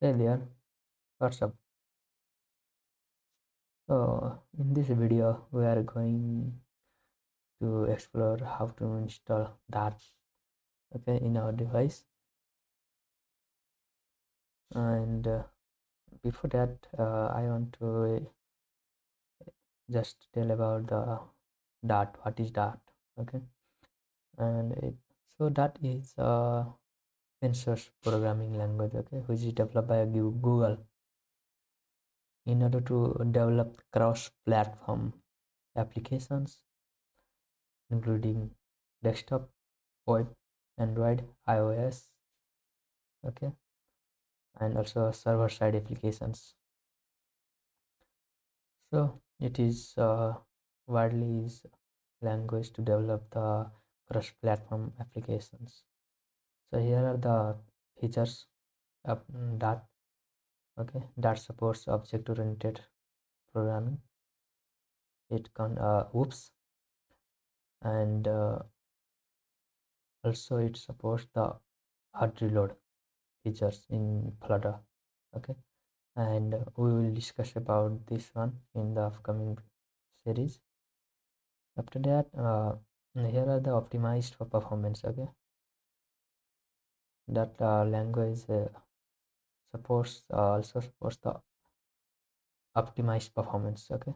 Hey there, what's up? So, in this video, we are going to explore how to install Dart, okay, in our device. And before that, I want to just tell about the Dart. What is Dart? Okay, and so Dart is a open source programming language, okay, which is developed by Google in order to develop cross-platform applications, including desktop, web, Android, iOS, okay, and also server-side applications. So it is widely used language to develop the cross-platform applications. So here are the features of Dart. Okay, Dart supports object-oriented programming. It can whoops, and also it supports the hard reload features in Flutter. Okay, and we will discuss about this one in the upcoming series. After that, here are the optimized for performance. Okay, that language supports also supports the optimized performance. Okay,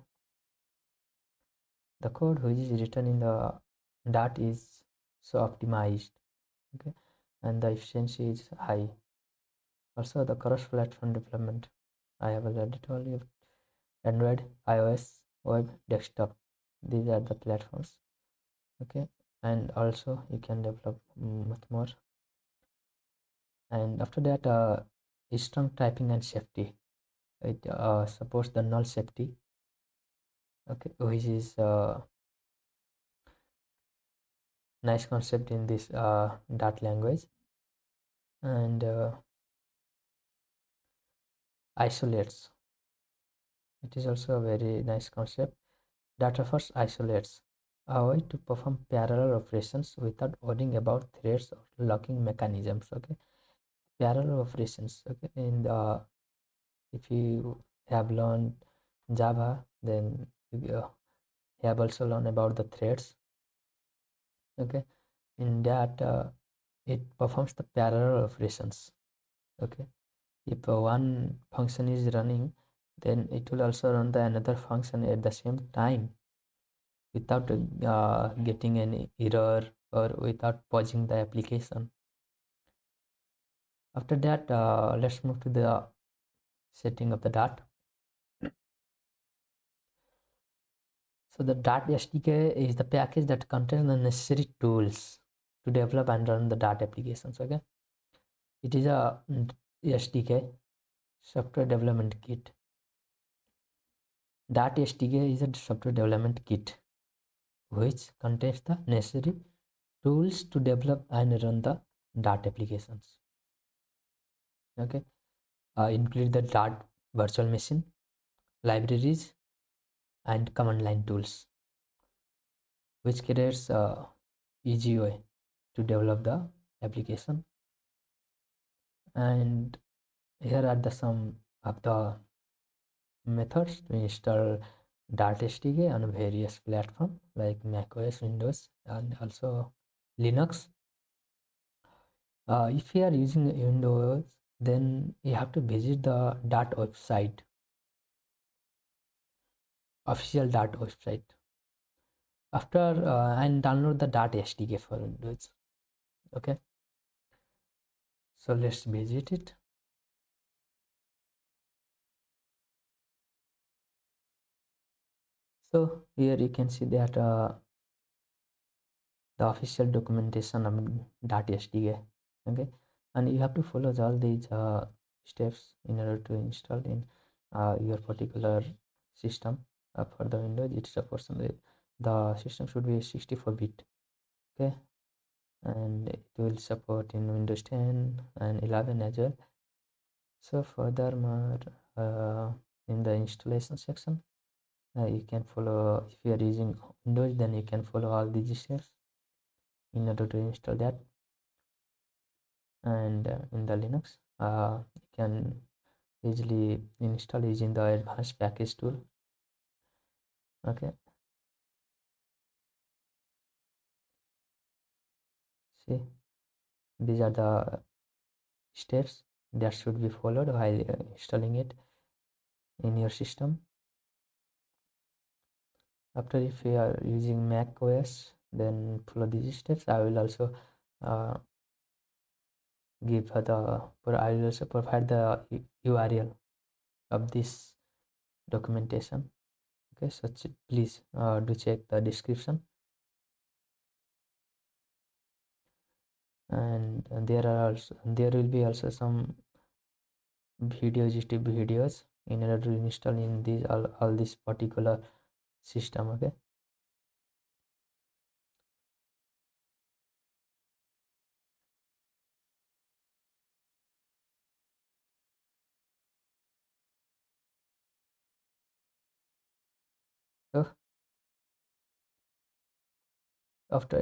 the code which is written in the Dart is so optimized. Okay, and the efficiency is high. Also, the cross-platform development, I have already told you, Android, iOS, web, desktop. These are the platforms. Okay, and also you can develop much more. And after that, strong typing and safety. It supports the null safety. Okay, which is nice concept in this Dart language. And isolates. It is also a very nice concept. Data first isolates, a way to perform parallel operations without worrying about threads or locking mechanisms. Okay, parallel operations. Okay, in the if you have learned Java, then you have also learned about the threads. Okay, in that it performs the parallel operations. Okay, if one function is running, then it will also run the another function at the same time without getting any error or without pausing the application. After that, let's move to the setting of the Dart. So the Dart SDK is the package that contains the necessary tools to develop and run the Dart applications. Okay, it is a SDK, software development kit. Dart SDK is a software development kit which contains the necessary tools to develop and run the Dart applications. Okay, include the Dart virtual machine, libraries, and command line tools, which creates a easy way to develop the application. And here are the some of the methods to install Dart-SDK on various platforms like macOS, Windows, and also Linux. If you are using Windows, then you have to visit the Dart website, official Dart website. After and download the Dart-SDK for Windows. Okay, so let's visit it. So here you can see that the official documentation of Dart-SDK. Okay, and you have to follow all these steps in order to install in your particular system. For the Windows, it supports the system should be 64-bit. Okay, and it will support in Windows 10 and 11 as well. So furthermore, in the installation section, you can follow, if you are using Windows, then you can follow all these steps in order to install that. And in the Linux, you can easily install using the advanced package tool. Okay, see, these are the steps that should be followed while installing it in your system. After, if you are using Mac OS, then follow these steps. I will also uh, I will also provide the URL of this documentation. Okay, so please do check the description. And there will be also some YouTube videos in order to install in these all this particular system. Okay, so after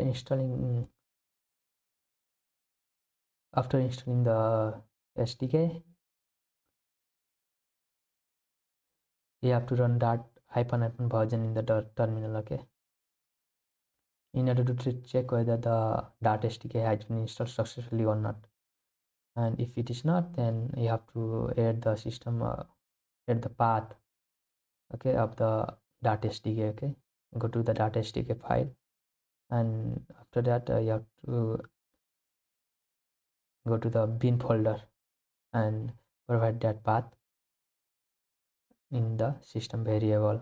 installing the SDK, you have to run Dart ---- version in the terminal. Okay, in order to check whether the Dart-SDK has been installed successfully or not. And if it is not, then you have to add the system add the path, okay, of the Dart-SDK. Okay, go to the Dart-SDK file, and after that you have to go to the bin folder and provide that path in the system variable.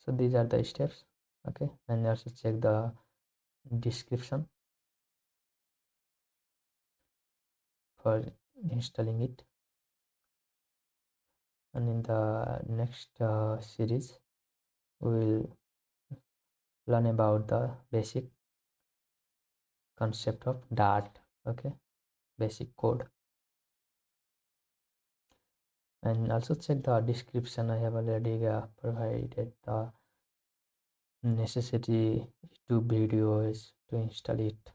So these are the steps. Okay, and also check the description for installing it. And in the next series, we will learn about the basic concept of Dart. Okay, basic code. And also check the description. I have already provided the necessary YouTube videos to install it.